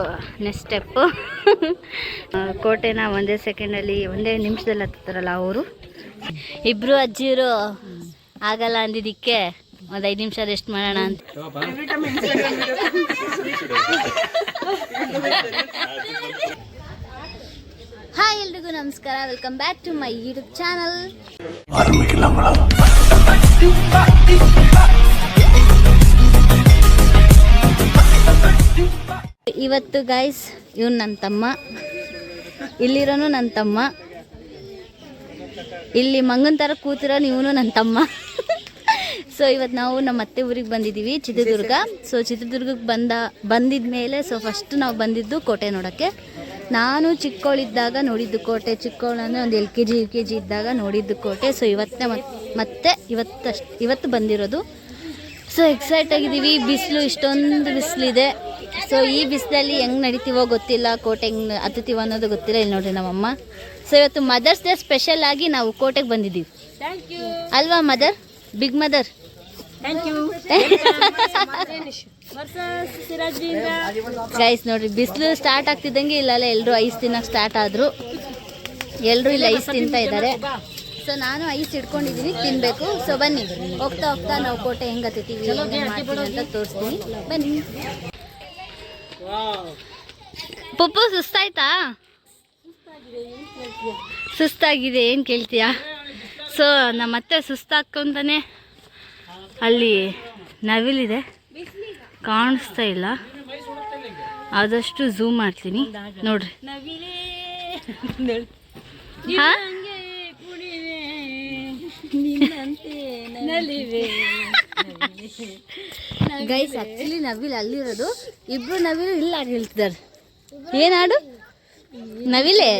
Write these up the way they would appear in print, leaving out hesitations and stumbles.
Next step ಕೋಟೆನ ಒಂದೇ ಸೆಕೆಂಡಲ್ಲಿ ಒಂದೇ ನಿಮಿಷದಲ್ಲಿ ಹತ್ತಾರಲ್ಲ ಅವರು ಇಬ್ಬರು ಅಜ್ಜಿಯರು ಆಗಲ್ಲ ಅಂದಿದ್ದಕ್ಕೆ ಒಂದು 5 ನಿಮಿಷ ರೆಸ್ಟ್ ಮಾಡೋಣ ಅಂತ. ಹಾಯ್ ಎಲ್ರಿಗೂ ನಮಸ್ಕಾರ, welcome back to my YouTube channel. ಇವತ್ತು ಗೈಸ್ ಇವನು ನನ್ನ ತಮ್ಮ, ಇಲ್ಲಿರೋನು ನನ್ನ ತಮ್ಮ, ಇಲ್ಲಿ ಮಂಗನ ಥರ ಕೂತಿರೋನು ಇವನು ನನ್ನ ತಮ್ಮ. ಸೊ ಇವತ್ತು ನಾವು ನಮ್ಮ ಅತ್ತೆ ಊರಿಗೆ ಬಂದಿದ್ದೀವಿ, ಚಿತ್ರದುರ್ಗ. ಸೊ ಚಿತ್ರದುರ್ಗಕ್ಕೆ ಬಂದಿದ ಮೇಲೆ ಫಸ್ಟ್ ನಾವು ಬಂದಿದ್ದು ಕೋಟೆ ನೋಡೋಕ್ಕೆ. ನಾನು ಚಿಕ್ಕವಳಿದ್ದಾಗ ನೋಡಿದ್ದು ಕೋಟೆ, ಚಿಕ್ಕವಳಂದರೆ ಒಂದು LKG UKG ಇದ್ದಾಗ ನೋಡಿದ್ದು ಕೋಟೆ. ಸೊ ಇವತ್ತು ಬಂದಿರೋದು. ಸೊ ಎಕ್ಸೈಟ್ ಆಗಿದ್ದೀವಿ. ಬಿಸಿಲು, ಇಷ್ಟೊಂದು ಬಿಸಿಲಿದೆ. ಸೊ ಈ ಬಿಸಿಲಲ್ಲಿ ಹೆಂಗೆ ನಡಿತೀವೋ ಗೊತ್ತಿಲ್ಲ, ಕೋಟೆ ಹೆಂಗೆ ಹತ್ತುತ್ತೀವೋ ಅನ್ನೋದು ಗೊತ್ತಿಲ್ಲ. ಇಲ್ಲಿ ನೋಡಿರಿ ನಮ್ಮಮ್ಮ. ಸೊ ಇವತ್ತು ಮದರ್ಸ್ ಡೇ ಸ್ಪೆಷಲ್ ಆಗಿ ನಾವು ಕೋಟೆಗೆ ಬಂದಿದ್ದೀವಿ ಅಲ್ವಾ ಮದರ್, ಬಿಗ್ ಮದರ್? ಗೈಸ್ ನೋಡ್ರಿ, ಬಿಸಿಲು ಸ್ಟಾರ್ಟ್ ಆಗ್ತಿದ್ದಂಗೆ ಇಲ್ಲೆಲ್ಲ ಎಲ್ಲರೂ ಐಸ್ ತಿನ್ನಕ್ಕೆ ಸ್ಟಾರ್ಟ್ ಆದರು. ಎಲ್ಲರೂ ಇಲ್ಲಿ ಐಸ್ ತಿಂತಾ ಇದ್ದಾರೆ. ಸೊ ನಾನು ಐಸ್ ಇಟ್ಕೊಂಡಿದ್ದೀನಿ, ತಿನ್ನಬೇಕು. ಸೊ ಬನ್ನಿ, ಹೋಗ್ತಾ ಹೋಗ್ತಾ ನಾವು ಕೋಟೆ ಹೆಂಗೆ ಹತ್ತೀವಿ, ಏನೇನು ಮಾಡ್ತೀವಿ ಅಂತ ತೋರಿಸ್ತೀನಿ, ಬನ್ನಿ. ಪಪ್ಪು ಸುಸ್ತಾಯ್ತಾ? ಸುಸ್ತಾಗಿದೆ, ಏನು ಕೇಳ್ತೀಯಾ? ಸೊ ನಮ್ಮತ್ತೆ ಸುಸ್ತಾಕೊಂತಾನೆ ಅಲ್ಲಿ ನವಿಲಿದೆ, ಕಾಣಿಸ್ತಾ ಇಲ್ಲ, ಆದಷ್ಟು ಝೂಮ್ ಮಾಡ್ತೀನಿ ನೋಡ್ರಿ. ಗೈಸ್ ಆಕ್ಚುಲಿ ನವಿಲ್ ಅಲ್ಲಿರೋದು, ಇಬ್ರು ನವಿಲು ಇಲ್ಲ ಹೇಳ್ತಿದ್ದಾರೆ. ಏನಾಡು ನವಿಲೆ?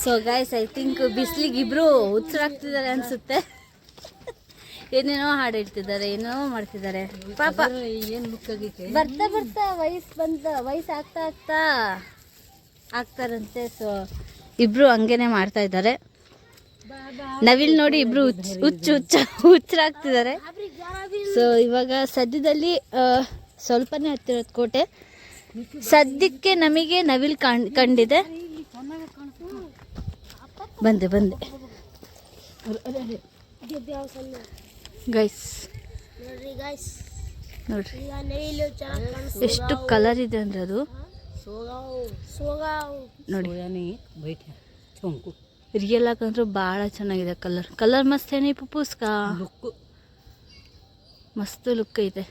ಸೊ ಗೈಸ್ ಐ ಥಿಂಕ್ ಬಿಸಿಲಿಗೆ ಇಬ್ರು ಹುಚ್ಚರಾಗ್ತಿದ್ದಾರೆ ಅನ್ಸುತ್ತೆ. ಏನೇನೋ ಹಾಡು ಹೇಳ್ತಿದ್ದಾರೆ, ಏನೋ ಮಾಡ್ತಿದ್ದಾರೆ ಪಾಪ. ಬರ್ತಾ ಬರ್ತಾ ವಯಸ್ಸು ಆಗ್ತಾರಂತೆ. ಸೊ ಇಬ್ರು ಹಂಗೇನೆ ಮಾಡ್ತಾ ಇದ್ದಾರೆ. ನವಿಲ್ ನೋಡಿ ಇಬ್ರು ಹುಚ್ಚರಾಗ್ತಿದ್ದಾರೆ. ಸೊ ಇವಾಗ ಸದ್ಯದಲ್ಲಿ ಸ್ವಲ್ಪನೇ ಹತ್ತಿರೋದು ಕೋಟೆ. ಸದ್ಯಕ್ಕೆ ನಮಗೆ ನವಿಲ್ ಕಂಡಿದೆ. ಬಂದೆ ಗೈಸ್ ನೋಡ್ರಿ ಎಷ್ಟು ಕಲರ್ ಇದೆ ಅಂದ್ರೆ ಅದು ನೋಡಿ. ರಿಯಲ್ ಆಗಂದ್ರೂ ಭಾಳ ಚೆನ್ನಾಗಿದೆ ಕಲರ್ ಮಸ್ತ್ ಏನಿ ಪುಪ್ಪುಸ್ಕ, ಮಸ್ತ್ ಲುಕ್ ಐತೆ.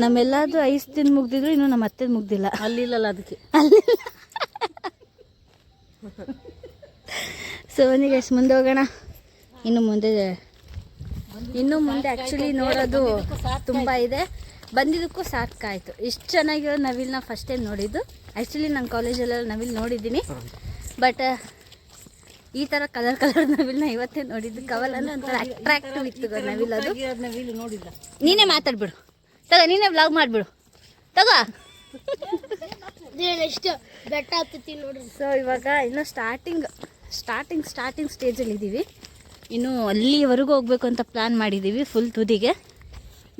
ನಮ್ಮೆಲ್ಲದು ಐಸ್ ತಿಂದು ಮುಗ್ದಿದ್ರು, ಇನ್ನು ನಮ್ಮ ಅತ್ತೆ ಮುಗ್ದಿಲ್ಲ. ಅಲ್ಲಿಲ್ಲಲ್ಲ ಅದಕ್ಕೆ ಅಲ್ಲಿಲ್ಲ. ಸೊ ಬನ್ನಿ ಗೈಸ್, ಮುಂದೆ ಹೋಗೋಣ. ಇನ್ನು ಮುಂದೆ ಆ್ಯಕ್ಚುಲಿ ನೋಡೋದು ತುಂಬ ಇದೆ. ಬಂದಿದ್ದಕ್ಕೂ ಸಾಕಾಯಿತು. ಇಷ್ಟು ಚೆನ್ನಾಗಿರೋ ನವಿಲ್ನ ಫಸ್ಟ್ ಟೈಮ್ ನೋಡಿದ್ದು. ಆ್ಯಕ್ಚುಲಿ ನಾನು ಕಾಲೇಜಲ್ಲೆಲ್ಲ ನವಿಲ್ ನೋಡಿದ್ದೀನಿ, ಬಟ್ ಈ ಥರ ಕಲರ್ ನವಿಲ್ನ ಇವತ್ತೇ ನೋಡಿದ್ದು. ಕವಲ್ ಅಂದರೆ ಒಂಥರ ಅಟ್ರಾಕ್ಟಿವ್ ಇತ್ತು ನವಿಲ್. ಅದು ನೀನೇ ಮಾತಾಡ್ಬಿಡು ತಗೋ, ನೀನೇ ವ್ಲಾಗ್ ಮಾಡಿಬಿಡು ತಗೋ. ಸೊ ಇವಾಗ ಇನ್ನೂ ಸ್ಟಾರ್ಟಿಂಗ್ ಸ್ಟೇಜಲ್ಲಿ ಇದ್ದೀವಿ. ಇನ್ನು ಅಲ್ಲಿವರೆಗೂ ಹೋಗ್ಬೇಕು ಅಂತ ಪ್ಲ್ಯಾನ್ ಮಾಡಿದ್ದೀವಿ, ಫುಲ್ ತುದಿಗೆ.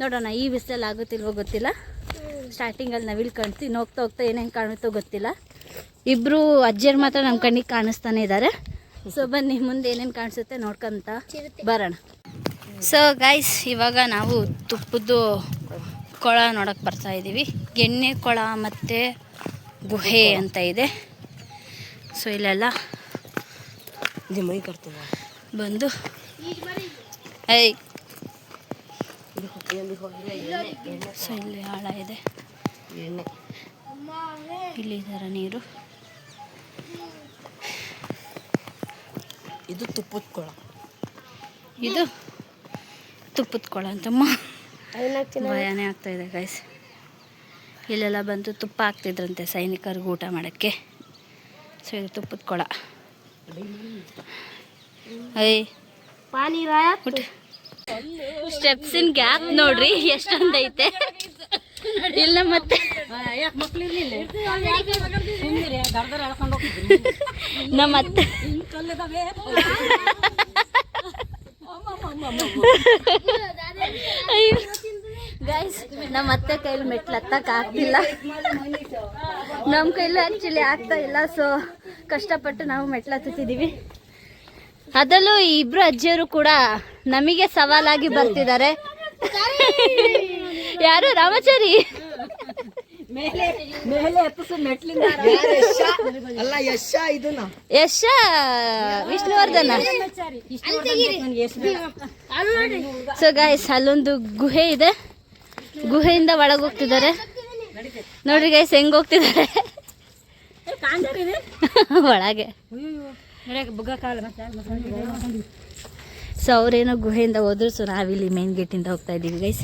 ನೋಡೋಣ ಈ ಬಿಸಿಲಲ್ಲಿ ಆಗುತ್ತಿಲ್ವೋ ಗೊತ್ತಿಲ್ಲ. ಸ್ಟಾರ್ಟಿಂಗಲ್ಲಿ ನವಿಲ್ ಕಾಣ್ತು, ಇನ್ನು ಹೋಗ್ತಾ ಏನೇನು ಕಾಣುತ್ತೋ ಗೊತ್ತಿಲ್ಲ. ಇಬ್ಬರು ಅಜ್ಜಿಯರು ಮಾತ್ರ ನಮ್ಮ ಕಣ್ಣಿಗೆ ಕಾಣಿಸ್ತಾನೆ ಇದ್ದಾರೆ. ಸೊ ಬನ್ನಿ, ಮುಂದೆ ಏನೇನು ಕಾಣಿಸುತ್ತೆ ನೋಡ್ಕೊಂತ ಬರೋಣ. ಸೊ ಗೈಸ್, ಇವಾಗ ನಾವು ತುಪ್ಪದ್ದು ಕೊಳ ನೋಡೋಕೆ ಬರ್ತಾ ಇದ್ದೀವಿ. ಎಣ್ಣೆ ಕೊಳ ಮತ್ತು ಗುಹೆ ಅಂತ ಇದೆ. ಸೊ ಇಲ್ಲೆಲ್ಲ ಬಂದು ಸೊ ಇಲ್ಲಿ ಆಳ ಇದೆ, ಇಲ್ಲಿದರ ನೀರು. ಇದು ತುಪ್ಪದ ಕೊಳ ಅಂತಮ್ಮ. ಭಯನೇ ಆಗ್ತಾ ಇದೆ ಗೈಸ್. ಇಲ್ಲೆಲ್ಲ ಬಂದು ತುಪ್ಪ ಹಾಕ್ತಿದ್ರಂತೆ ಸೈನಿಕರಿಗೆ ಊಟ ಮಾಡೋಕ್ಕೆ. ಸೊ ಇದು ತುಪ್ಪದ ಕೊಳ. ಸ್ಟೆಪ್ಸಿನ ಗ್ಯಾಪ್ ನೋಡ್ರಿ ಎಷ್ಟೊಂದೈತೆ. ಇಲ್ಲ ಮತ್ತೆ ನಮ್ಮತ್ತೆ ಗೈಸ್ ನಮ್ಮ ಅತ್ತೆ ಕೈಲಿ ಮೆಟ್ಲು ಹತ್ತಕ್ಕೆ ಆಗ್ತಿಲ್ಲ, ನಮ್ಮ ಕೈಲಿ ಆ್ಯಕ್ಚುಲಿ ಆಗ್ತಾ ಇಲ್ಲ. ಸೊ ಕಷ್ಟಪಟ್ಟು ನಾವು ಮೆಟ್ಲು ಹತ್ತುತ್ತಿದ್ದೀವಿ. ಅದರಲ್ಲೂ ಈ ಇಬ್ರು ಅಜ್ಜಿಯವರು ಕೂಡ ನಮಗೆ ಸವಾಲಾಗಿ ಬರ್ತಿದ್ದಾರೆ. ಯಾರು? ರಾಮಾಚಾರಿ. ಯಶ ವಿಷ್ಣುವರ್ಧನ. ಸೊ ಗೈಸ್ ಅಲ್ಲೊಂದು ಗುಹೆ ಇದೆ, ಗುಹೆಯಿಂದ ಒಳಗೆ ಹೋಗ್ತಿದ್ದಾರೆ. ನೋಡ್ರಿ ಗೈಸ್ ಹೆಂಗ್ ಹೋಗ್ತಿದ್ದಾರೆ ಒಳಗೆ. ಸೊ ಅವ್ರೇನೋ ಗುಹೆಯಿಂದ ಹೋದ್ರು. ಸೊ ನಾವಿಲ್ಲಿ ಮೇನ್ ಗೇಟಿಂದ ಹೋಗ್ತಾ ಇದ್ದೀವಿ ಗೈಸ್.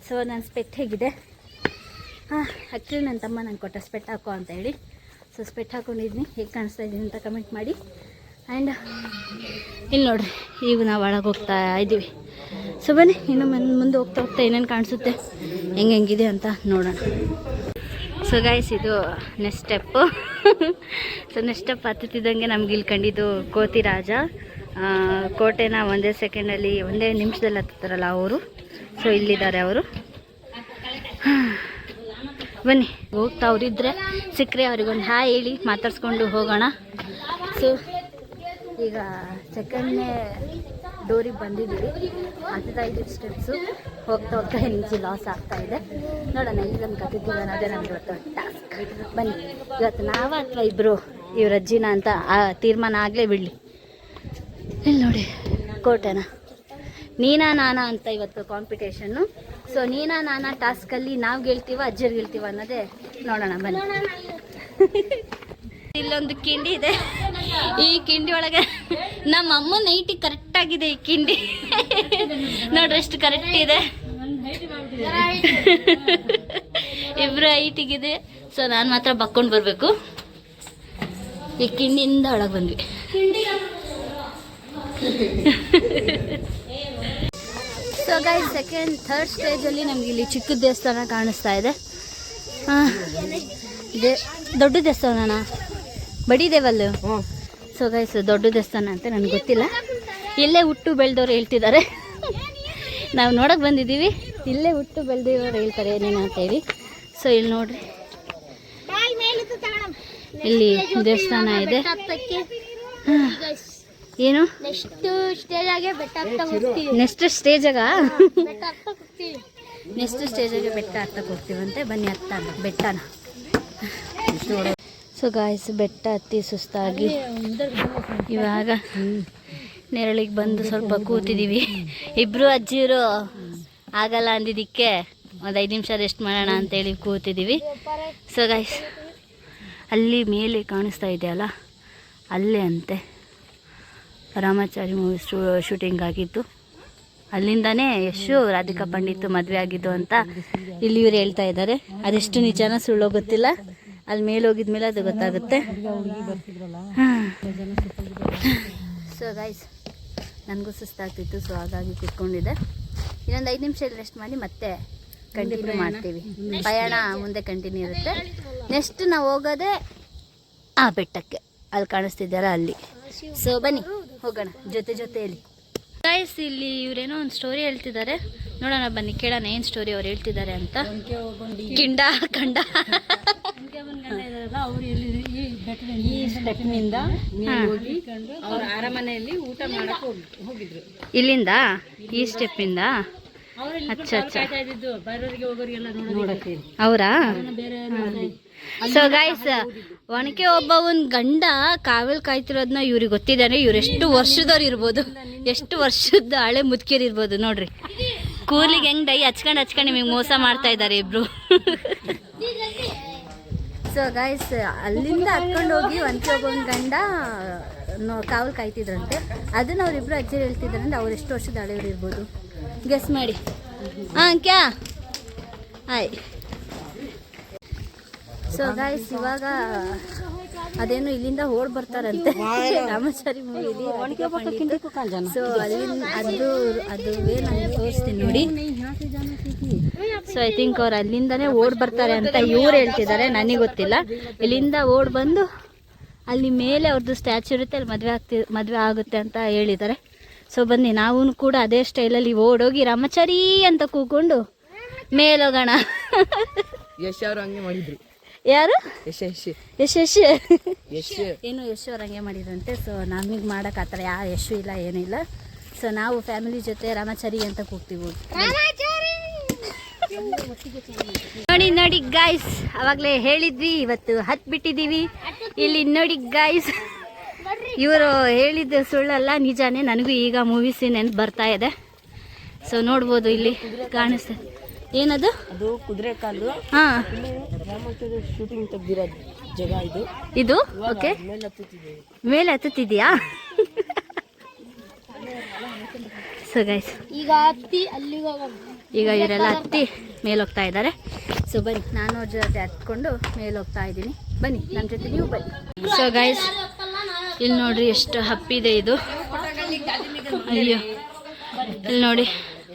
ಸೊ ನನ್ನ ಸ್ಪೆಟ್ ಹೇಗಿದೆ? ಆ್ಯಕ್ಚುಲಿ ನನ್ನ ತಮ್ಮ ನಂಗೆ ಕೊಟ್ಟ ಸ್ಪೆಟ್ ಹಾಕೋ ಅಂತ ಹೇಳಿ. ಸೊ ಸ್ಪೆಟ್ ಹಾಕೊಂಡಿದ್ದೀನಿ, ಹೇಗೆ ಕಾಣಿಸ್ತಾ ಇದ್ದೀನಿ ಅಂತ ಕಮೆಂಟ್ ಮಾಡಿ. ಆ್ಯಂಡ್ ಇಲ್ಲಿ ನೋಡ್ರಿ, ಈಗ ನಾವು ಒಳಗೆ ಹೋಗ್ತಾ ಇದ್ದೀವಿ. ಸೊ ಬನ್ನಿ ಇನ್ನು ಮುಂದೆ ಹೋಗ್ತಾ ಹೋಗ್ತಾ ಏನೇನು ಕಾಣಿಸುತ್ತೆ, ಹೆಂಗಿದೆ ಅಂತ ನೋಡೋಣ. ಸೊ ಗೈಸ್ ಇದು next step. So next step ಹತ್ತುತ್ತಿದ್ದಂಗೆ ನಮ್ಗೆ ಇಲ್ಲಿ ಕಂಡಿದ್ದು ಕೋತಿ ರಾಜ. ಕೋಟೆನ ಒಂದೇ ಸೆಕೆಂಡಲ್ಲಿ, ಒಂದೇ ನಿಮಿಷದಲ್ಲಿ ಹತ್ತುತ್ತಾರಲ್ಲ ಅವರು. ಸೊ ಇಲ್ಲಿದ್ದಾರೆ ಅವರು. ಬನ್ನಿ ಹೋಗ್ತಾ ಅವರಿದ್ದರೆ ಸಿಕ್ಕರೆ ಅವ್ರಿಗೊಂದು ಹಾಯ್ ಹೇಳಿ ಮಾತಾಡ್ಸ್ಕೊಂಡು ಹೋಗೋಣ. ಸೊ ಈಗ ಸೆಕೆಂಡ್ನೇ ಡೋರಿಗೆ ಬಂದಿದ್ದೀವಿ. 15 ಸ್ಟೆಪ್ಸು ಹೋಗ್ತಾ ಹೋಗ್ತಾ ನಿಂಚಿ ಲಾಸ್ ಆಗ್ತಾಯಿದೆ. ನೋಡೋಣ ಇಲ್ಲಿ ನಮ್ಮ ಕತ್ತಿದ್ದೀವಿ ಅನ್ನೋದೇ ನಮ್ಗೆ ಇವತ್ತು ಟಾಸ್ಕ್. ಬನ್ನಿ ಇವತ್ತು ನಾವ ಅಥವಾ ಇಬ್ಬರು ಇವ್ರ ಅಜ್ಜಿನ ಅಂತ ತೀರ್ಮಾನ ಆಗಲೇ ಬಿಡಲಿ. ಇಲ್ಲಿ ನೋಡಿ ಕೋಟೆನ ನೀನಾ ನಾನಾ ಅಂತ ಇವತ್ತು ಕಾಂಪಿಟೇಷನ್ನು. ಸೊ ನೀನಾ ನಾನಾ ಟಾಸ್ಕಲ್ಲಿ ನಾವು ಗೆಲ್ತೀವ ಅಜ್ಜರು ಗೆಲ್ತೀವ ಅನ್ನೋದೇ ನೋಡೋಣ ಬನ್ನಿ. ಇಲ್ಲೊಂದು ಕಿಂಡಿ ಇದೆ, ಈ ಕಿಂಡಿ ಒಳಗೆ ನಮ್ಮ ಅಮ್ಮ ನೈಟಿ ಕರೆಕ್ಟಾಗಿದೆ. ಈ ಕಿಂಡಿ ನೋಡ್ರಿ ಎಷ್ಟು ಕರೆಕ್ಟ್ ಇದೆ, ಇಬ್ಬರು ಹೈಟಿಗಿದೆ. ಸೊ ನಾನು ಮಾತ್ರ ಬಕ್ಕೊಂಡು ಬರಬೇಕು. ಈ ಕಿಂಡಿಯಿಂದ ಒಳಗೆ ಬಂದ್ವಿ. ಸೊ ಗೈಸ್ ಥರ್ಡ್ ಸ್ಟೇಜಲ್ಲಿ ನಮ್ಗೆ ಇಲ್ಲಿ ಚಿಕ್ಕ ದೇವಸ್ಥಾನ ಕಾಣಿಸ್ತಾ ಇದೆ. ದೊಡ್ಡ ದೇವಸ್ಥಾನನ ಬಡಿ ದೇವಲ್ಲು. ಸೊ ಗೈಸ್ ದೊಡ್ಡ ದೇವಸ್ಥಾನ ಅಂತ ನನಗೆ ಗೊತ್ತಿಲ್ಲ, ಇಲ್ಲೇ ಹುಟ್ಟು ಬೆಳೆದವ್ರು ಹೇಳ್ತಿದ್ದಾರೆ. ನಾವು ನೋಡೋಕೆ ಬಂದಿದ್ದೀವಿ, ಇಲ್ಲೇ ಹುಟ್ಟು ಬೆಳೆದವ್ರು ಹೇಳ್ತಾರೆ ಏನೇನು ಅಂತ ಹೇಳಿ. ಸೊ ಇಲ್ಲಿ ನೋಡ್ರಿ, ಇಲ್ಲಿ ದೇವಸ್ಥಾನ ಇದೆ. ಏನು ನೆಕ್ಸ್ಟ್ ಸ್ಟೇಜಾಗ ಬೆಟ್ಟ ಹತ್ತಕ್ಕೆ ಹೋಗ್ತೀವಂತೆ. ಬನ್ನಿ ಹತ್ತಾನ ಬೆಟ್ಟನ. ಸೊ ಗಾಯ್ಸ್ ಬೆಟ್ಟ ಹತ್ತಿ ಸುಸ್ತಾಗಿ ಇವಾಗ ನೆರಳಿಗೆ ಬಂದು ಸ್ವಲ್ಪ ಕೂತಿದ್ದೀವಿ. ಇಬ್ಬರು ಅಜ್ಜಿಯರು ಆಗಲ್ಲ ಅಂದಿದ್ದಕ್ಕೆ ಒಂದು 5 ನಿಮಿಷ ರೆಸ್ಟ್ ಮಾಡೋಣ ಅಂತೇಳಿ ಕೂತಿದ್ದೀವಿ. ಸೊ ಗಾಯ್ಸ್ ಅಲ್ಲಿ ಮೇಲೆ ಕಾಣಿಸ್ತಾ ಇದೆಯಲ್ಲ, ಅಲ್ಲೇ ಅಂತೆ ರಾಮಾಚಾರಿ ಮೂವಿ ಶೂಟಿಂಗ್ ಆಗಿತ್ತು. ಅಲ್ಲಿಂದನೇ ಯಶು ರಾಧಿಕಾ ಪಂಡಿತ್ ಮದುವೆ ಆಗಿದ್ದು ಅಂತ ಇಲ್ಲಿ ಇವ್ರು ಹೇಳ್ತಾ ಇದ್ದಾರೆ. ಅದೆಷ್ಟು ನಿಜಾನ ಸುಳ್ಳೋ ಗೊತ್ತಿಲ್ಲ, ಅಲ್ಲಿ ಮೇಲೆ ಹೋಗಿದ್ಮೇಲೆ ಅದು ಗೊತ್ತಾಗುತ್ತೆ. ಸೊ ಗೈಸ್ ನನಗೂ ಸುಸ್ತಾಗ್ತಿತ್ತು, ಸೊ ಹಾಗಾಗಿ ಕೂತ್ಕೊಂಡಿದ್ದೆ. ಇನ್ನೊಂದು 5 ನಿಮಿಷ ರೆಸ್ಟ್ ಮಾಡಿ ಮತ್ತೆ ಕಂಟಿನ್ಯೂ ಮಾಡ್ತೀವಿ. ಪಯಣ ಮುಂದೆ ಕಂಟಿನ್ಯೂ ಇರುತ್ತೆ. ನೆಕ್ಸ್ಟ್ ನಾವು ಹೋಗೋದೇ ಆ ಬೆಟ್ಟಕ್ಕೆ, ಅಲ್ಲಿ ಕಾಣಿಸ್ತಿದ್ದಾರ ಅಲ್ಲಿ. ಸೊ ಬನ್ನಿ ಹೋಗೋಣ ಜೊತೆಯಲ್ಲಿ. ಗೈಸ್ ಇಲ್ಲಿ ಇವರೇನೋ ಒಂದು ಸ್ಟೋರಿ ಹೇಳ್ತಿದ್ದಾರೆ, ನೋಡೋಣ ಬನ್ನಿ ಕೇಳೋಣ ಏನು ಸ್ಟೋರಿ ಅವ್ರು ಹೇಳ್ತಿದ್ದಾರೆ ಅಂತ. ಕಿಂಡ ಕಂಡ ಅವರು ಈ ಸ್ಟೆಪ್ನಿಂದ ಹೋಗಿ ಅವ್ರ ಅರಮನೆಯಲ್ಲಿ ಊಟ ಮಾಡಕ್ಕೆ ಹೋಗಿದ್ರು. ಇಲ್ಲಿಂದ ಈ ಸ್ಟೆಪ್ಪಿಂದ ಅವರಾ? ಸೊ ಗೈಸ್ ಒನಕೆ ಒಬ್ಬವನ್ ಗಂಡ ಕಾವಲ್ ಕಾಯ್ತಿರೋದನ್ನ ಇವ್ರಿಗೆ ಗೊತ್ತಿದ್ದಾರೆ. ಇವ್ರು ಎಷ್ಟು ವರ್ಷದವ್ರು ಇರ್ಬೋದು, ಎಷ್ಟು ವರ್ಷದ ಹಳೆ ಮುದುಕಿಯರು ಇರ್ಬೋದು. ನೋಡ್ರಿ ಕೂಲಿಗೆ ಹೆಂಗ್ ಡೈ ಹಚ್ಕೊಂಡು ನಿಮಗೆ ಮೋಸ ಮಾಡ್ತಾ ಇದ್ದಾರೆ ಇಬ್ರು. ಸೊ ಗೈಸ್ ಅಲ್ಲಿಂದ ಹತ್ಕೊಂಡು ಹೋಗಿ ಒನಕೆ ಒಬ್ಬವನ್ ಗಂಡ ಕಾವಲ್ ಕಾಯ್ತಿದ್ರಂತೆ. ಅದನ್ನ ಅವ್ರಿಬ್ರು ಅಜ್ಜಿ ಹೇಳ್ತಿದ್ರಂತೆ. ಅವ್ರು ಎಷ್ಟು ವರ್ಷದ ಹಳೆಯವ್ರು ಇರ್ಬೋದು ಗೆಸ್ ಮಾಡಿ. ಕ್ಯಾ ಆಯ್. ಸೊ ಗೈಸ್ ಇವಾಗ ಅದೇನು ಇಲ್ಲಿಂದ ಓಡ್ ಬರ್ತಾರಂತೆ ರಾಮಾಚಾರಿ ಮೂವಿಲಿ. ಸೊ ಅಲ್ಲಿಂದ ಅದು ನಾನು ತೋರಿಸ್ತೀನಿ ನೋಡಿ. ಸೊ ಐ ಥಿಂಕ್ ಅವ್ರು ಅಲ್ಲಿಂದನೇ ಓಡ್ ಬರ್ತಾರೆ ಅಂತ ಇವ್ರು ಹೇಳ್ತಿದ್ದಾರೆ, ನನಗೆ ಗೊತ್ತಿಲ್ಲ. ಇಲ್ಲಿಂದ ಓಡ್ ಬಂದು ಅಲ್ಲಿ ಮೇಲೆ ಅವ್ರದ್ದು ಸ್ಟ್ಯಾಚು ಇರುತ್ತೆ, ಅಲ್ಲಿ ಮದುವೆ ಆಗುತ್ತೆ ಅಂತ ಹೇಳಿದ್ದಾರೆ. ಸೊ ಬನ್ನಿ ನಾವು ಕೂಡ ಅದೇ ಸ್ಟೈಲಲ್ಲಿ ಓಡೋಗಿ ರಾಮಚಾರಿ ಅಂತ ಕೂಕೊಂಡು ಮೇಲೋಗೋಣ. ಯಶ್ ಅವರು ಹಂಗೆ ಮಾಡಿದ್ರು. ಯಾರು? ಯಶ್ ಏನು ಯಶ್ ಅವ್ರು ಹಂಗೆ ಮಾಡಿದ್ರಂತೆ. ಸೊ ನಮಗೆ ಮಾಡೋಕೆ ಆ ಥರ ಯಾವ ಯಶು ಇಲ್ಲ ಏನಿಲ್ಲ. ಸೊ ನಾವು ಫ್ಯಾಮಿಲಿ ಜೊತೆ ರಾಮಚಾರಿ ಅಂತ ಕೂಗ್ತೀವಿ. ನೋಡಿ ಗಾಯ್ಸ್, ಅವಾಗಲೇ ಹೇಳಿದ್ವಿ ಇವತ್ತು ಹತ್ಬಿಟ್ಟಿದ್ದೀವಿ. ಇಲ್ಲಿ ನೋಡಿ ಗಾಯ್ಸ್, ಇವರು ಹೇಳಿದ್ದು ಸುಳ್ಳಲ್ಲ, ನಿಜಾನೇ. ನನಗೂ ಈಗ ಮೂವೀಸ್ ನೆನಪು ಬರ್ತಾ ಇದೆ. ಸೊ ನೋಡ್ಬೋದು, ಇಲ್ಲಿ ಕಾಣಿಸ್ತಾ ಏನದು? ಅದು ಕುದುರೆ ಕಾಲು. ಹಾಂ, ಶೂಟಿಂಗ್ ತೆಗ್ದಿರೋದು ಜಾಗ ಇದು. ಇದು ಓಕೆ, ಮೇಲೆ ಹತ್ತುತ್ತಿದೆಯಾ? ಸೊ ಗೈಸ್, ಈಗ ಇವರೆಲ್ಲ ಹತ್ತಿ ಮೇಲೆ ಹೋಗ್ತಾ ಇದ್ದಾರೆ. ಸೊ ಬನ್ನಿ, ನಾನು ಅವ್ರ ಜೊತೆ ಹತ್ಕೊಂಡು ಮೇಲೆ ಹೋಗ್ತಾ ಇದ್ದೀನಿ. ಬನ್ನಿ ನನ್ನ ಜೊತೆ ನೀವು ಬನ್ನಿ. ಸೊ ಗೈಸ್, ಇಲ್ಲಿ ನೋಡ್ರಿ ಎಷ್ಟು ಹಪ್ಪಿದೆ ಇದು. ಅಯ್ಯೋ, ಇಲ್ಲಿ ನೋಡಿ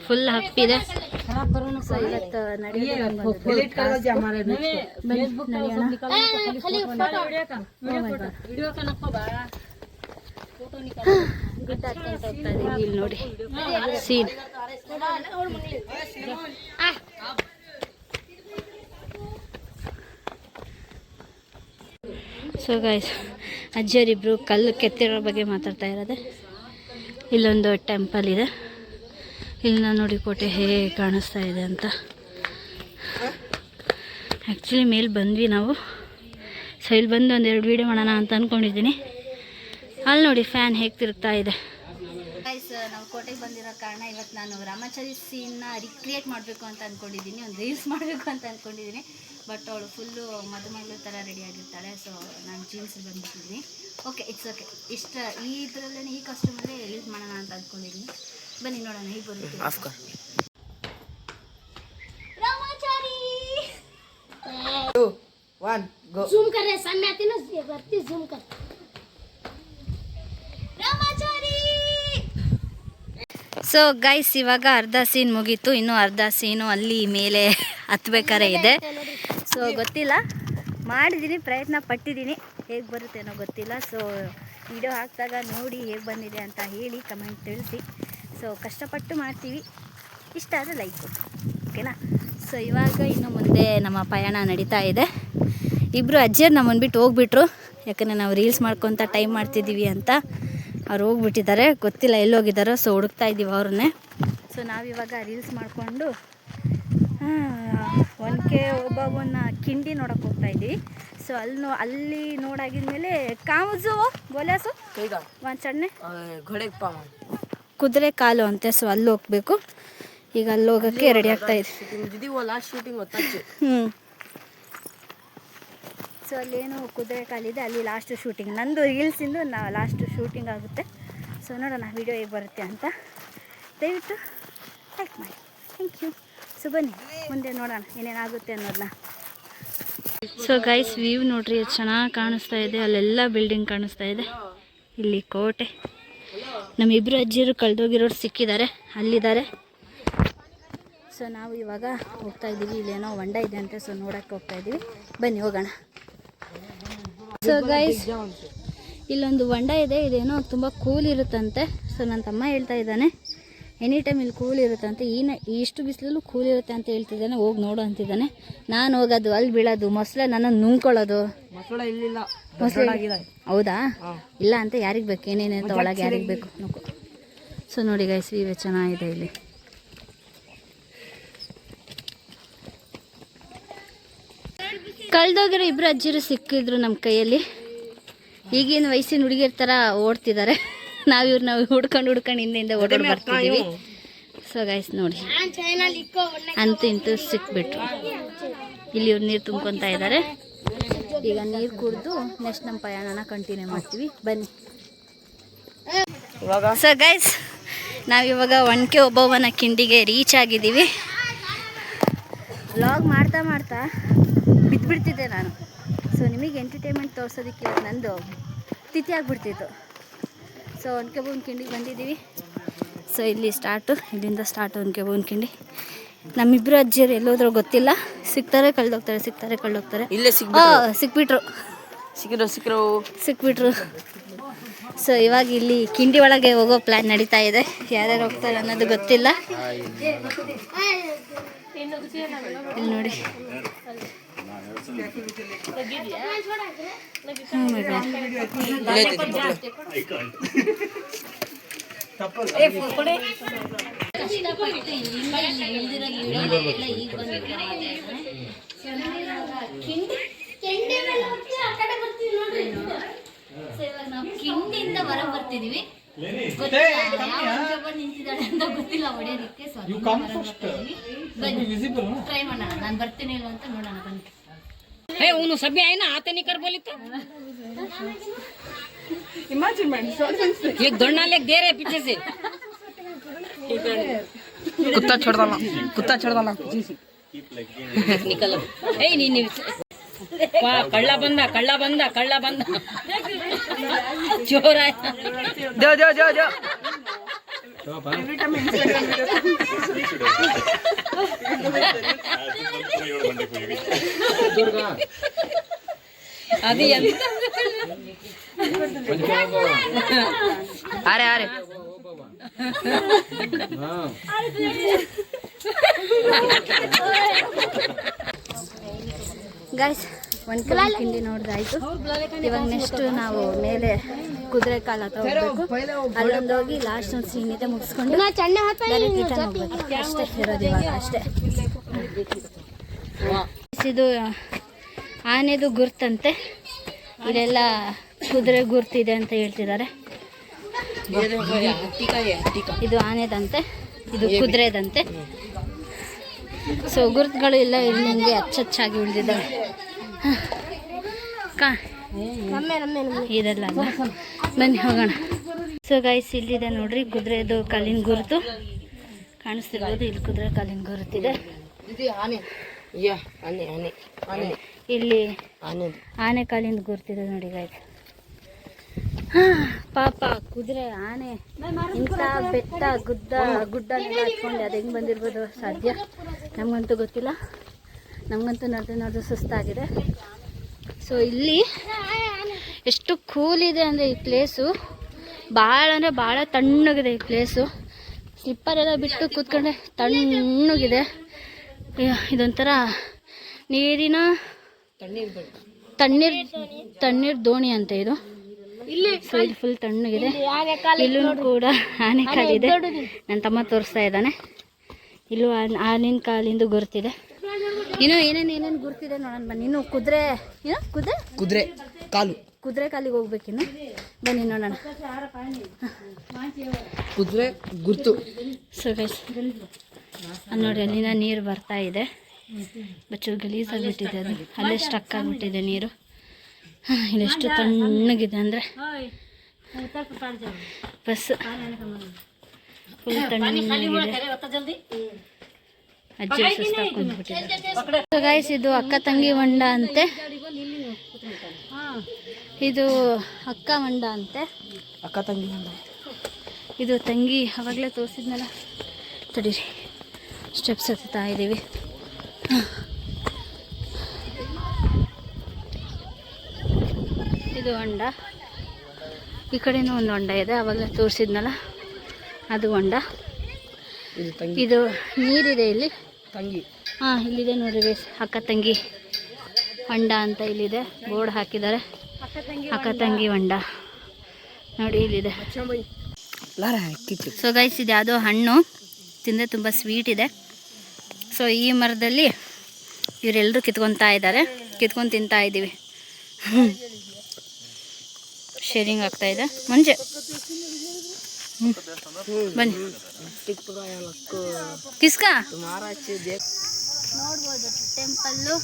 ಫುಲ್ ಹಪ್ಪಿದೆ. ಸೊ ಇವತ್ತು ಇಲ್ಲಿ ನೋಡಿ ಸೀನ್. ಸೊ ಗೈಸ್, ಅಜ್ಜಿಯರಿಬ್ರು ಕಲ್ಲು ಕೆತ್ತಿರೋ ಬಗ್ಗೆ ಮಾತಾಡ್ತಾ ಇರೋದೆ. ಇಲ್ಲೊಂದು ಟೆಂಪಲ್ ಇದೆ. ಇಲ್ಲಿ ನೋಡಿ ಕೋಟೆ ಹೇಗೆ ಕಾಣಿಸ್ತಾ ಇದೆ ಅಂತ. ಆ್ಯಕ್ಚುಲಿ ಮೇಲೆ ಬಂದ್ವಿ ನಾವು. ಸೊ ಇಲ್ಲಿ ಬಂದು ಒಂದೆರಡು ವೀಡಿಯೋ ಮಾಡೋಣ ಅಂತ ಅಂದ್ಕೊಂಡಿದ್ದೀನಿ. ಅಲ್ಲಿ ನೋಡಿ ಫ್ಯಾನ್ ಹೇಗೆ ತಿರುಗ್ತಾ ಇದೆ. ಗೈಸ್, ನಾವು ಕೋಟೆಗೆ ಬಂದಿರೋ ಕಾರಣ ಇವತ್ತು ನಾನು ರಾಮಾಚಾರಿ ಸೀನ್ನ ರಿಕ್ರಿಯೇಟ್ ಮಾಡಬೇಕು ಅಂತ ಅಂದ್ಕೊಂಡಿದ್ದೀನಿ. ಒಂದು ರೀಲ್ಸ್ ಮಾಡಬೇಕು ಅಂತ ಅಂದ್ಕೊಂಡಿದ್ದೀನಿ. ಬಟ್ ಅವಳು ಫುಲ್ಲು ಮದುಮಗಳು ಥರ ರೆಡಿ ಆಗಿರ್ತಾಳೆ. ಸೊ ನಾನು ಜೀನ್ಸ್ ಬಂದ್ಬಿಟ್ಟಿದ್ದೀನಿ. Okay, it's okay. ಇಷ್ಟ ಈ ಇದರಲ್ಲೇ, ಈ ಕಾಸ್ಟ್ಯೂಮಲ್ಲೇ ಯೂಸ್ ಮಾಡೋಣ ಅಂತ ಅಂದ್ಕೊಂಡಿದ್ದೀನಿ. ಬನ್ನಿ ನೋಡೋಣ ಹೇಗೆ ಬರುತ್ತೆ. ರಾಮಾಚಾರಿ ज़ूम कर रहे सामने आती ना बढ़ती ज़ूम कर ರಾಮಾಚಾರಿ. ಸೊ ಗೈಸ್, ಇವಾಗ ಅರ್ಧ ಸೀನ್ ಮುಗೀತು. ಇನ್ನೂ ಅರ್ಧ ಸೀನು ಅಲ್ಲಿ ಮೇಲೆ ಹತ್ಬೇಕಾರೆ ಇದೆ. ಸೊ ಗೊತ್ತಿಲ್ಲ, ಮಾಡಿದ್ದೀನಿ, ಪ್ರಯತ್ನ ಪಟ್ಟಿದ್ದೀನಿ. ಹೇಗೆ ಬರುತ್ತೆ ಅನ್ನೋ ಗೊತ್ತಿಲ್ಲ. ಸೊ ವಿಡಿಯೋ ಹಾಕಿದಾಗ ನೋಡಿ ಹೇಗೆ ಬಂದಿದೆ ಅಂತ ಹೇಳಿ ಕಮೆಂಟ್ ತಿಳಿಸಿ. ಸೊ ಕಷ್ಟಪಟ್ಟು ಮಾಡ್ತೀವಿ, ಇಷ್ಟ ಆದರೆ ಲೈಕ್ ಕೊಡಿ, ಓಕೆನಾ? ಸೊ ಇವಾಗ ಇನ್ನು ಮುಂದೆ ನಮ್ಮ ಪಯಣ ನಡೀತಾ ಇದೆ. ಇಬ್ಬರು ಅಜ್ಜಿಯರು ನಮ್ಮನ್ನು ಬಿಟ್ಟು ಹೋಗ್ಬಿಟ್ರು. ಯಾಕಂದರೆ ನಾವು ರೀಲ್ಸ್ ಮಾಡ್ಕೊತ ಟೈಮ್ ಮಾಡ್ತಿದ್ದೀವಿ ಅಂತ. ಅವ್ರು ಹೋಗ್ಬಿಟ್ಟಿದ್ದಾರೆ, ಗೊತ್ತಿಲ್ಲ ಎಲ್ಲೋಗಿದ್ದಾರೋ. ಸೊ ಹುಡುಕ್ತಾ ಇದ್ದೀವಿ ಅವ್ರನ್ನೇ. ಸೊ ನಾವಿವಾಗ ರೀಲ್ಸ್ ಮಾಡಿಕೊಂಡು ಒನಕೆ ಓಬವ್ವನ ಕಿಂಡಿ ನೋಡೋಕೆ ಹೋಗ್ತಾ ಇದ್ದೀವಿ. ಸೊ ಅಲ್ಲಿ ನೋಡಾಗಿದ್ಮೇಲೆ ಕಾಮುಜು ಬೋಲಾಸು ಒಂದು ಚಣ್ಣೆ ಕುದುರೆ ಕಾಲು ಅಂತೆ. ಸೊ ಅಲ್ಲಿ ಹೋಗ್ಬೇಕು. ಈಗ ಅಲ್ಲಿ ಹೋಗೋಕ್ಕೆ ರೆಡಿ ಆಗ್ತಾ ಇದೆ. ಸೊ ಅಲ್ಲೇನು ಕುದುರೆ ಕಾಲಿದೆ, ಅಲ್ಲಿ ಲಾಸ್ಟ್ ಶೂಟಿಂಗ್. ನಂದು ರೀಲ್ಸಿಂದು ಲಾಸ್ಟ್ ಶೂಟಿಂಗ್ ಆಗುತ್ತೆ. ಸೊ ನೋಡೋಣ ವಿಡಿಯೋ ಹೇಗೆ ಬರುತ್ತೆ ಅಂತ. ದಯವಿಟ್ಟು ಲೈಕ್ ಮಾಡಿ, ಥ್ಯಾಂಕ್ ಯು. ಸೊ ಬನ್ನಿ ಮುಂದೆ ನೋಡೋಣ ಏನೇನಾಗುತ್ತೆ ಅನ್ನೋದನ್ನ. ಸೊ ಗೈಸ್, ವ್ಯೂ ನೋಡ್ರಿ ಎಷ್ಟು ಚೆನ್ನಾಗಿ ಕಾಣಿಸ್ತಾ ಇದೆ. ಅಲ್ಲೆಲ್ಲ ಬಿಲ್ಡಿಂಗ್ ಕಾಣಿಸ್ತಾ ಇದೆ. ಇಲ್ಲಿ ಕೋಟೆ. ನಮ್ಮಿಬ್ಬರು ಅಜ್ಜಿಯರು ಕಳೆದೋಗಿರೋರು ಸಿಕ್ಕಿದ್ದಾರೆ, ಅಲ್ಲಿದ್ದಾರೆ. ಸೊ ನಾವು ಇವಾಗ ಹೋಗ್ತಾ ಇದ್ದೀವಿ. ಇಲ್ಲೇನೋ ಹೊಂಡ ಇದೆ ಅಂತೆ. ಸೊ ನೋಡೋಕ್ಕೆ ಹೋಗ್ತಾ ಇದ್ದೀವಿ. ಬನ್ನಿ ಹೋಗೋಣ. ಸೊ ಗೈಸ್, ಇಲ್ಲೊಂದು ಹೊಂಡ ಇದೆ. ಇದೇನೋ ತುಂಬ ಕೂಲ್ ಇರುತ್ತಂತೆ. ಸೊ ನನ್ನ ತಮ್ಮ ಹೇಳ್ತಾ ಇದ್ದಾನೆ ಎನಿ ಟೈಮ್ ಇಲ್ಲಿ ಕೂಲ್ ಇರುತ್ತಂತೆ. ಇಷ್ಟು ಬಿಸಿಲಲ್ಲೂ ಕೂಲ್ ಇರುತ್ತೆ ಅಂತ ಹೇಳ್ತಿದ್ದಾನೆ. ಹೋಗಿ ನೋಡು ಅಂತಿದ್ದಾನೆ. ನಾನು ಹೋಗೋದು, ಅಲ್ಲಿ ಬೀಳೋದು, ಮೊಸಳೆ ನನ್ನನ್ನು ನುಂಗ್ಕೊಳ್ಳೋದು. ಮೊಸಳೆ ಹೌದಾ? ಇಲ್ಲ ಅಂತ ಯಾರಿಗೆ ಬೇಕು, ಏನೇನು ಅಂತ ಒಳಗೆ ಯಾರಿಗೆ ಬೇಕು ನೋಕು. ಸೊ ನೋಡಿ ಗೈಸ್, ವ್ಯೂ ಚೆನ್ನಾಗಿದೆ ಇಲ್ಲಿ. ಕಳೆದೋಗಿರೋ ಇಬ್ಬರು ಅಜ್ಜಿರು ಸಿಕ್ಕಿದ್ರು ನಮ್ಮ ಕೈಯಲ್ಲಿ. ಈಗಿನ ವಯಸ್ಸಿನ ಹುಡುಗಿರ ಥರ ಓಡ್ತಿದ್ದಾರೆ. ನಾವು ಹುಡ್ಕೊಂಡು ಹಿಂದೆಯಿಂದ ಓಡೋಡಿ ಬರ್ತಿದ್ದೀವಿ. ಸೊ ಗೈಸ್ ನೋಡಿ, ಅಂತೂ ಇಂತೂ ಸಿಕ್ಬಿಟ್ರು. ಇಲ್ಲಿ ಇವ್ರು ನೀರು ತುಂಬ್ಕೊತಾ ಇದ್ದಾರೆ. ಈಗ ನೀರು ಕುಡಿದು ನೆಕ್ಸ್ಟ್ ನಮ್ಮ ಪ್ರಯಾಣನ ಕಂಟಿನ್ಯೂ ಮಾಡ್ತೀವಿ. ಬನ್ನಿ. ಸೊ ಗೈಸ್, ನಾವಿವಾಗ ಒನಕೆ ಓಬವ್ವನ ಕಿಂಡಿಗೆ ರೀಚ್ ಆಗಿದ್ದೀವಿ. ವ್ಲಾಗ್ ಮಾಡ್ತಾ ಬಿದ್ದುಬಿಡ್ತಿದ್ದೆ ನಾನು. ಸೊ ನಿಮಗೆ ಎಂಟರ್ಟೈನ್ಮೆಂಟ್ ತೋರಿಸೋದಕ್ಕೆ ನಂದು ತಿಥಿ ಆಗಿಬಿಡ್ತಿತ್ತು. ಸೊ ಒನಕೆ ಓಬವ್ವನ ಕಿಂಡಿಗೆ ಬಂದಿದ್ದೀವಿ. ಸೊ ಇಲ್ಲಿ ಸ್ಟಾರ್ಟು, ಇಲ್ಲಿಂದ ಸ್ಟಾರ್ಟು ಒನಕೆ ಓಬವ್ವನ ಕಿಂಡಿ. ನಮ್ಮಿಬ್ಬರು ಅಜ್ಜಿಯರು ಎಲ್ಲೋದ್ರೂ ಗೊತ್ತಿಲ್ಲ. ಸಿಗ್ತಾರೆ ಕಳ್ದೋಗ್ತಾರೆ. ಇಲ್ಲೇ ಸಿಕ್ಬಿಟ್ರು. ಸೊ ಇವಾಗ ಇಲ್ಲಿ ಕಿಂಡಿ ಒಳಗೆ ಹೋಗೋ ಪ್ಲ್ಯಾನ್ ನಡೀತಾ ಇದೆ. ಯಾರ್ಯಾರು ಹೋಗ್ತಾರೆ ಅನ್ನೋದು ಗೊತ್ತಿಲ್ಲ. ಇಲ್ಲಿ ನೋಡಿ. ನಾವು ಕಿಂಡಿಯಿಂದ ಹೊರಗೆ ಬರ್ತಿದೀವಿ. ನಿಂತಿದ್ದಾಳೆ ಅಂತ ಗೊತ್ತಿಲ್ಲ ಹೊಡೆಯೋದಕ್ಕೆ. ಟ್ರೈ ಮಾಡೋಣ. ನಾನು ಬರ್ತೀನಿ ಇಲ್ವ ಅಂತ ನೋಡೋಣ ಬನ್ನಿ. उन्होंने सभी आए ना आते नहीं कर बोली तो एक दौड़ना लेके दे रहे पीछे से कुत्ता छोड़ डाला निकल नहीं कल्ला बंदा चोर आया जो అది अरे ಗೈಸ್ ಒಂದು ಕಲರ್ ಕಿಂಡಿ ನೋಡ್ದಾಯ್ತು. ಇವಾಗ ನೆಕ್ಸ್ಟ್ ನಾವು ಮೇಲೆ ಕುದುರೆ ಕಾಲ ಹತ್ರ ಹೋಗ್ಬೇಕು. ಅಲ್ಲೊಂದೋಗಿ ಲಾಸ್ಟ್ ಒಂದು ಸೀನ್ ಇದೆ ಮುಗಿಸ್ಕೊಂಡು ಡೈರೆಕ್ಟ್ ರಿಟರ್ನ್ ಹೋಗ್ಬೇಕು. ಅಷ್ಟೇ ಇರೋದು ಇವಾಗ ಅಷ್ಟೇ. ಇದು ಆನೆದು ಗುರ್ತಂತೆ. ಇಲ್ಲೆಲ್ಲ ಕುದುರೆ ಗುರ್ತಿದೆ ಅಂತ ಹೇಳ್ತಿದ್ದಾರೆ. ಇದು ಆನೆದಂತೆ, ಇದು ಕುದುರೆದಂತೆ. ಸೊ ಗುರುತುಗಳು ಎಲ್ಲ ಇಲ್ಲಿ ಹಿಂಗೆ ಅಚ್ಚಚ್ಚಾಗಿ ಉಳಿದಿದ್ದಾವೆ. ಇದೆಲ್ಲ ಬನ್ನಿ ಹೋಗೋಣ. ಸೊ ಗೈಸ್ ಇಲ್ಲಿದೆ ನೋಡ್ರಿ ಕುದುರೆದು ಕಾಲಿನ ಗುರುತು ಕಾಣಿಸ್ತಿರ್ಬೋದು. ಇಲ್ಲಿ ಕುದುರೆ ಕಾಲಿನ ಗುರುತಿದೆ. ಇಲ್ಲಿ ಆನೆ ಕಾಲಿಂದ ಗುರ್ತಿದೆ ನೋಡಿ ಗೈಸ್. ಪಾಪ ಕುದುರೆ ಆನೆ ಇಂಥ ಬೆಟ್ಟ ಗುಡ್ಡನೆಲ್ಲ ಹತ್ಕೊಂಡು ಅದು ಹೆಂಗೆ ಬಂದಿರ್ಬೋದು ಸಾಧ್ಯ ನಮಗಂತೂ ಗೊತ್ತಿಲ್ಲ. ನಮಗಂತೂ ನಡೆದು ಸುಸ್ತಾಗಿದೆ. ಸೊ ಇಲ್ಲಿ ಎಷ್ಟು ಕೂಲ್ ಇದೆ ಅಂದರೆ ಈ ಪ್ಲೇಸು ಭಾಳ ಅಂದರೆ ಭಾಳ ತಣ್ಣಗಿದೆ ಈ ಪ್ಲೇಸು. ಸ್ಲಿಪ್ಪರೆಲ್ಲ ಬಿಟ್ಟು ಕೂತ್ಕೊಂಡೆ ತಣ್ಣಗಿದೆ. ಇದೊಂಥರ ನೀರಿನ ತಣ್ಣೀರ್ ದೋಣಿ ಅಂತ ಇದು. ಸೊ ಇದು ಫುಲ್ ತಣ್ಣಗಿದೆ. ಇಲ್ಲೂ ಕೂಡ ಆನೆ ಕಾಲಿದೆ. ನನ್ನ ತಮ್ಮ ತೋರಿಸ್ತಾ ಇದ್ದಾನೆ. ಇಲ್ಲೂ ಆನಿನ ಕಾಲಿಂದು ಗುರುತಿದೆ. ಇನ್ನೂ ಏನೇನು ಗುರುತಿದೆ ನೋಡೋಣ ಬನ್ನಿ. ಇನ್ನು ಕುದುರೆ ಕಾಲಿಗೆ ಹೋಗ್ಬೇಕಿನ್ನು. ಬನ್ನಿ ನೋಡೋಣ. ಕುದುರೆ ಗುರ್ತು. ಸೊ ಗೈಸ್ ನೋಡಿ ಅಲ್ಲಿಂದ ನೀರು ಬರ್ತಾ ಇದೆ. ಬಚ್ಚೂರು ಗಲೀಸಾಗಿಬಿಟ್ಟಿದೆ. ಅದು ಅಲ್ಲೇ ಸ್ಟಕ್ ಆಗಿಬಿಟ್ಟಿದೆ ನೀರು. ಇಲ್ಲೆಷ್ಟು ತಣ್ಣಗಿದೆ ಅಂದರೆ ಬಸ್ ಫುಲ್ ತಣ್ಣಗಿದೆ. ಅಜ್ಜಿ ಸುಸ್ತಾಕೊಂಡ್ಬಿಟ್ಟಿದೆ. ಗೈಸ್ ಇದು ಅಕ್ಕ ತಂಗಿ ಹೊಂಡ ಅಂತೆ. ಇದು ಅಕ್ಕ ಹೊಂಡ ಅಂತೆ. ಅಕ್ಕ ತಂಗಿ ಹೊಂಡ. ಇದು ತಂಗಿ ಆವಾಗಲೇ ತೋರಿಸಿದ್ನಲ್ಲ. ತಡೀರಿ ಸ್ಟೆಪ್ಸ್ ಹತ್ತಾ ಇದ್ದೀವಿ. ಇದು ಹೊಂಡ. ಈ ಕಡೆನೂ ಒಂದು ಹೊಂಡ ಇದೆ. ಆವಾಗಲೇ ತೋರಿಸಿದ್ನಲ್ಲ ಅದು ಹೊಂಡ. ಇದು ನೀರಿದೆ ಇಲ್ಲಿ ತಂಗಿ. ಇಲ್ಲಿದೆ ನೋಡ್ರಿ ಅಕ್ಕ ತಂಗಿ ಹೊಂಡ ಅಂತ ಇಲ್ಲಿದೆ. ಬೋರ್ಡ್ ಹಾಕಿದ್ದಾರೆ ಅಕ್ಕ ತಂಗಿ ಹೊಂಡ ನೋಡಿ ಇಲ್ಲಿದೆ. ಸೊ ಗೈಸ್ ಇದು ಯಾವುದೋ ಹಣ್ಣು ತಿಂದರೆ ತುಂಬ ಸ್ವೀಟ್ ಇದೆ. ಸೊ ಈ ಮರದಲ್ಲಿ ಇವರೆಲ್ಲರೂ ಕಿತ್ಕೊಂಡು ತಿಂತಾ ಇದ್ದೀವಿ. ಶೇರಿಂಗ್ ಆಗ್ತಾ ಇದೆ ಮುಂಚೆ. ಬನ್ನಿ ಕಿಸ್ಕಾ ನೋಡ್ಬೋದು. ಟೆಂಪಲ್ಲು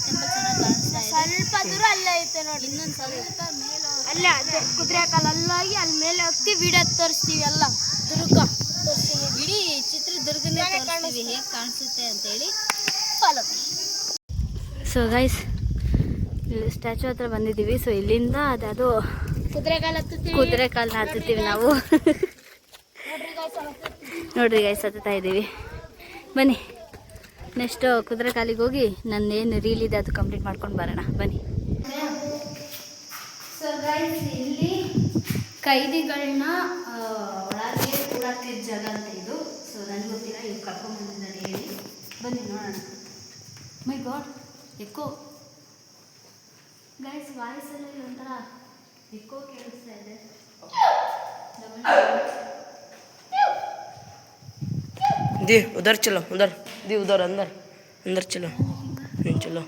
ಚೆನ್ನಾಗಿ ಕಾಣಿಸ್ತಾ ಇದೆ. ಸ್ವಲ್ಪ ದೂರ ಅಲ್ಲೇ ಐತೆ ನೋಡಿ. ಇನ್ನೊಂದು ಸ್ವಲ್ಪ ಮೇಲೆ ಅಲ್ಲೇ ಅದೇ ಕುದುರೆ ಕಾಲ ಅಲ್ಲೋಗಿ ಅಲ್ಲಿ ಮೇಲೆ ಹೋಗ್ತೀವಿ. ವಿಡಿಯೋ ತೋರಿಸ್ತೀವಿ. ಎಲ್ಲ ದುರ್ಗ ತೋರಿಸ್ತೀವಿ. ಇಡೀ ಚಿತ್ರದುರ್ಗನೇ ತೋರಿಸ್ತೀವಿ ಹೇಗೆ ಕಾಣಿಸುತ್ತೆ ಅಂತೇಳಿ. ಫಾಲೋ. ಸೊ ಗೈಸ್ ಇಲ್ಲಿ ಸ್ಟ್ಯಾಚು ಹತ್ರ ಬಂದಿದ್ದೀವಿ. ಸೊ ಇಲ್ಲಿಂದ ಅದು ಕುದುರೆ ಕಾಲ ಹತ್ತುತ್ತೀವಿ ನಾವು. ನೋಡ್ರಿ ಗೈಸ್ ಹತ್ತುತ್ತಾ ಇದ್ದೀವಿ. ಬನ್ನಿ ನೆಕ್ಸ್ಟ್ ಕುದುರೆ ಕಾಲಿಗೆ ಹೋಗಿ ನನ್ನೇನು ರೀಲ್ ಇದೆ ಅದು ಕಂಪ್ಲೀಟ್ ಮಾಡ್ಕೊಂಡು ಬರೋಣ ಬನ್ನಿ. ಸೊ ಗೈಸ್ ಇಲ್ಲಿ ಕೈದಿಗಳನ್ನ ಒಳಗೆ ಕೂಡಾಕಿದ ಜಾಗ ಅಂತ ಇದು. ಸೊ ನನಗೆ ಗೊತ್ತಿಲ್ಲ, ಇವ್ರು ಕರ್ಕೊಂಡ್ಬಂದಿದ್ದಾರೆ ಹೇಳಿ. ಬನ್ನಿ ನೋಡೋಣ. ಮೈ ಗಾಡ್, ಎಕ್ಕೋ ಗೈಸ್, ವಾಯ್ಸಲ್ಲಿ ಒಂಥರ ಎಕ್ಕೋ ಕೇಳಿಸ್ತಾ ಇದೆ. दी उधर चलो, उधर दी, उधर अंदर अंदर चलो, चलो.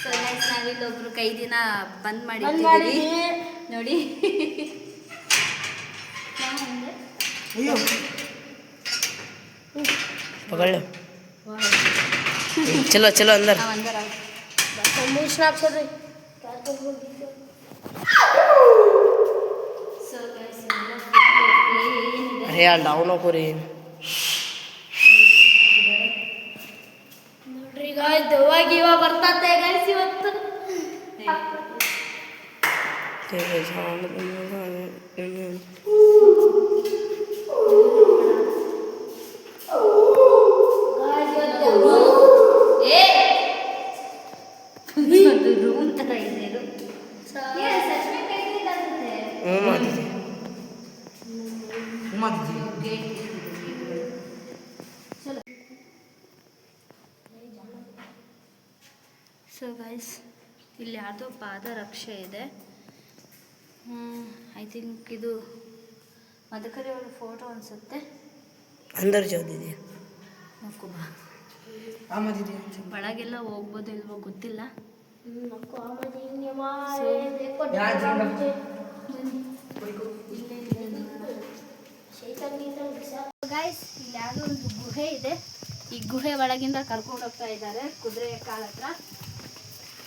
ಸೊ ಗೈಸ್, ನಾವಿಲ್ಲೊಬ್ರು ಕೈದಿನ ಬಂದ್ ಮಾಡಿದ್ದೀವಿ ನೋಡಿ. पकड़ लो. चलो चलो अंदर. अरे यार डाउन हो रही है. ನೋಡ್ರಿ ಗಾಯ್ಸ್, ದೆವ್ವಾಗಿ ಇವ ಬರ್ತಾತೆ ಗೈಸ್ ಇವತ್ತು. ರೂಮ್ ತರ ಇದೆ ಇದು. ಸೊ ಗೈಸ್, ಇಲ್ಲಿ ಯಾವುದೋ ಪಾದರಕ್ಷೆ ಇದೆ. ಐ ಥಿಂಕ್ ಇದು ಮದಕರಿ ಅವರ ಫೋಟೋ ಅನಿಸುತ್ತೆ. अंदर जाओ दीदी. ನೋಡ್ಕೊ ಬಾ. आमा दीदी. ಒಳಗೆಲ್ಲ ಹೋಗ್ಬೋದು ಇಲ್ವೋ ಗೊತ್ತಿಲ್ಲ. ಗೈಸ್, ಇಲ್ಲಿ ಯಾವುದೋ ಒಂದು ಗುಹೆ ಇದೆ. ಈ ಗುಹೆ ಒಳಗಿಂದ ಕರ್ಕೊಂಡು ಹೋಗ್ತಾ ಇದ್ದಾರೆ ಕುದುರೆ ಕಾಲ ಹತ್ರ.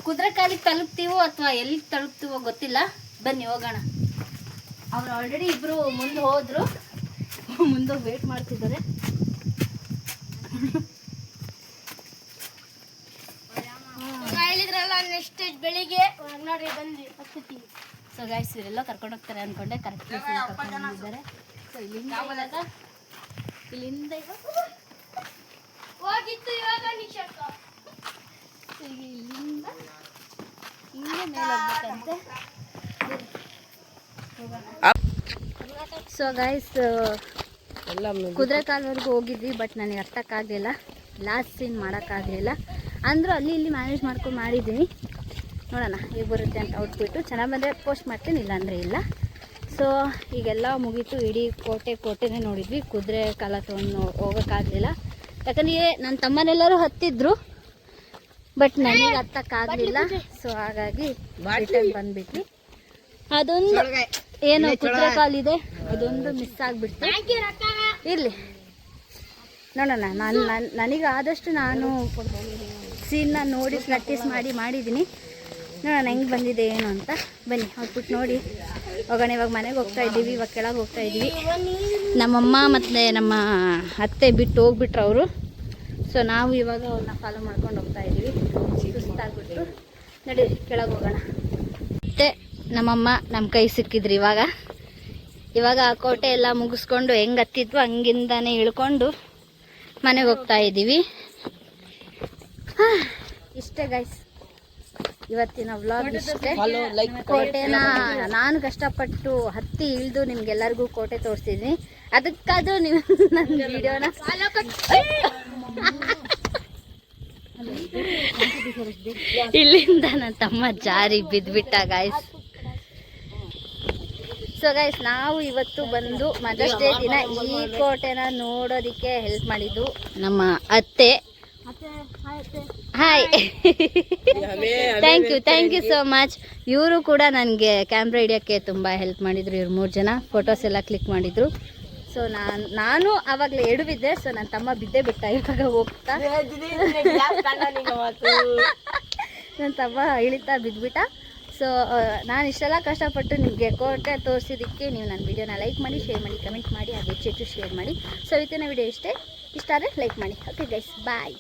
ಕುದುರೆ ಕಾಲಿಗೆ ತಲುಪ್ತೀವೋ ಅಥವಾ ಎಲ್ಲಿಗೆ ತಲುಪ್ತೀವೋ ಗೊತ್ತಿಲ್ಲ. ಬನ್ನಿ ಹೋಗೋಣ. ಅವ್ರು ಆಲ್ರೆಡಿ ಇಬ್ರು ಮುಂದೆ ಹೋದ್ರು, ಮುಂದೋಗಿ ವೇಟ್ ಮಾಡ್ತಿದ್ದಾರೆ. ಹೇಳಿದ್ರಲ್ಲ ನೆಕ್ಸ್ಟ್ ಬೆಳಿಗ್ಗೆ ನೋಡ್ರಿ ಬಂದ್ವಿ ಹತ್ತಿ. ಸೊ ಗೈಸ್, ಇವರೆಲ್ಲ ಕರ್ಕೊಂಡು ಹೋಗ್ತಾರೆ ಅಂದ್ಕೊಂಡೆ, ಕರೆಕ್ಟ್ ಕರ್ಕೊಂಡು ಬಂದಿದ್ದಾರೆ. ಸೊ ಇಲ್ಲಿಂದ ಹೋಗಿತ್ತು, ಇವಾಗ ನಿಶಕ್ಕ ಇಲ್ಲಿಂದ ಹಿಂಗೆ ಮೇಲೆ ಹೋಗ್ಬೇಕಂತೆ. ಸೊ ಗೈಸ್, ಕುದುರೆ ಕಾಲ್ವರೆಗೂ ಹೋಗಿದ್ವಿ, ಬಟ್ ನನಗೆ ಹತ್ತಕ್ಕಾಗಲಿಲ್ಲ. ಲಾಸ್ಟ್ ಸೀನ್ ಮಾಡೋಕ್ಕಾಗಲಿಲ್ಲ. ಅಂದರೂ ಅಲ್ಲಿ ಇಲ್ಲಿ ಮ್ಯಾನೇಜ್ ಮಾಡ್ಕೊಂಡು ಮಾಡಿದ್ದೀನಿ. ನೋಡೋಣ ಹೇಗೆ ಬರುತ್ತೆ ಅಂತ ಔಟ್ಬಿಟ್ಟು. ಚೆನ್ನಾಗಿ ಬಂದರೆ ಪೋಸ್ಟ್ ಮಾಡ್ತೀನಿ, ಇಲ್ಲಾಂದರೆ ಇಲ್ಲ. ಸೊ ಈಗೆಲ್ಲ ಮುಗೀತು. ಇಡೀ ಕೋಟೆನೇ ನೋಡಿದ್ವಿ. ಕುದುರೆ ಕಾಲ ತೊಗೊಂಡು ಹೋಗೋಕ್ಕಾಗಲಿಲ್ಲ. ಯಾಕಂದರೆ ನನ್ನ ತಮ್ಮನೆಲ್ಲರೂ ಹತ್ತಿದ್ರು, ಬಟ್ ನನಗೆ ಹತ್ತಕ್ಕಾಗಲಿಲ್ಲ. ಸೊ ಹಾಗಾಗಿ ರಿಟರ್ನ್ ಬಂದುಬಿಟ್ವಿ. ಅದೊಂದು ಏನು ಕುದುರೆ ಕಾಲಿದೆ, ಅದೊಂದು ಮಿಸ್ ಆಗಿಬಿಡ್ತು. ಇರಲಿ, ನೋಡೋಣ. ನನಗೆ ಆದಷ್ಟು ನಾನು ಸೀನ್ನ ನೋಡಿ ಪ್ರಾಕ್ಟೀಸ್ ಮಾಡಿದ್ದೀನಿ. ನೋಡೋಣ ಹೆಂಗೆ ಬಂದಿದೆ ಏನು ಅಂತ. ಬನ್ನಿ ಔಟ್ಪುಟ್ ನೋಡಿ ಹೋಗೋಣ. ಇವಾಗ ಮನೆಗೆ ಹೋಗ್ತಾ ಇದ್ದೀವಿ, ಇವಾಗ ಕೆಳಗೆ ಹೋಗ್ತಾ ಇದ್ದೀವಿ. ನಮ್ಮಮ್ಮ ಮತ್ತು ನಮ್ಮ ಅತ್ತೆ ಬಿಟ್ಟು ಹೋಗ್ಬಿಟ್ರು ಅವರು. ಸೊ ನಾವು ಇವಾಗ ಅವ್ರನ್ನ ಫಾಲೋ ಮಾಡ್ಕೊಂಡು ಹೋಗ್ತಾ ಇದ್ದೀವಿ. ಸುಸ್ತಾಗ್ಬಿಟ್ಟು ನಡಿ ಕೆಳಗೆ ಹೋಗೋಣ. ಮತ್ತು ನಮ್ಮಮ್ಮ ನಮ್ಮ ಕೈ ಸಿಕ್ಕಿದ್ರು. ಇವಾಗ ಆ ಕೋಟೆ ಎಲ್ಲ ಮುಗಿಸ್ಕೊಂಡು ಹೆಂಗೆ ಹತ್ತಿದ್ವು ಹಂಗಿಂದಾನೆ ಇಳ್ಕೊಂಡು ಮನೆಗೆ ಹೋಗ್ತಾ ಇದ್ದೀವಿ. ಇಷ್ಟೇ ಗೈಸ್ ಇವತ್ತಿನ ವ್ಲಾಗ್. ಇಷ್ಟೇ. ಕೋಟೆನ ನಾನು ಕಷ್ಟಪಟ್ಟು ಹತ್ತಿ ಇಳಿದು ನಿಮ್ಗೆಲ್ಲರಿಗೂ ಕೋಟೆ ತೋರಿಸ್ತಿದ್ದೀನಿ. ಅದಕ್ಕಾದ್ರೂ ನೀವು ನನ್ನ ವಿಡಿಯೋನ ಇಲ್ಲಿಂದ ನನ್ನ ತಮ್ಮ ಜಾರಿ ಬಿದ್ದುಬಿಟ್ಟ ಗಾಯ್ಸ್. ಸೊ ಗೈಸ್, ನಾವು ಇವತ್ತು ಬಂದು ಮದರ್ಸ್ ಡೇ ದಿನ ಈ ಕೋಟೆನ ನೋಡೋದಕ್ಕೆ ಹೆಲ್ಪ್ ಮಾಡಿದ್ದು ನಮ್ಮ ಅತ್ತೆ. Hi, thank you so much. ಇವರು ಕೂಡ ನನಗೆ ಕ್ಯಾಮ್ರಾ ಹಿಡಿಯೋಕ್ಕೆ ತುಂಬ ಹೆಲ್ಪ್ ಮಾಡಿದರು. ಇವ್ರು 3 ಜನ ಫೋಟೋಸ್ ಎಲ್ಲ ಕ್ಲಿಕ್ ಮಾಡಿದರು. ಸೊ ನಾನು ಆವಾಗಲೇ ಎಡವಿದ್ದೆ. ಸೊ ನನ್ನ ತಮ್ಮ ಬಿದ್ದೇ ಬಿಟ್ಟ. ಇವಾಗ ಹೋಗ್ತಾ ನನ್ನ ತಮ್ಮ ಇಳಿತಾ ಬಿದ್ದುಬಿಟ್ಟ. ಸೊ ನಾನು ಇಷ್ಟೆಲ್ಲ ಕಷ್ಟಪಟ್ಟು ನಿಮಗೆ ಕೋಟೆ ತೋರಿಸಿದ್ದಕ್ಕೆ ನೀವು ನನ್ನ ವಿಡಿಯೋನ ಲೈಕ್ ಮಾಡಿ, ಶೇರ್ ಮಾಡಿ, ಕಮೆಂಟ್ ಮಾಡಿ, ಹಾಗೆ ಹೆಚ್ಚು ಶೇರ್ ಮಾಡಿ. ಸೊ ಇವತ್ತಿನ ವಿಡಿಯೋ ಇಷ್ಟ ಆದರೆ ಲೈಕ್ ಮಾಡಿ. ಓಕೆ ಗೈಸ್, ಬಾಯ್.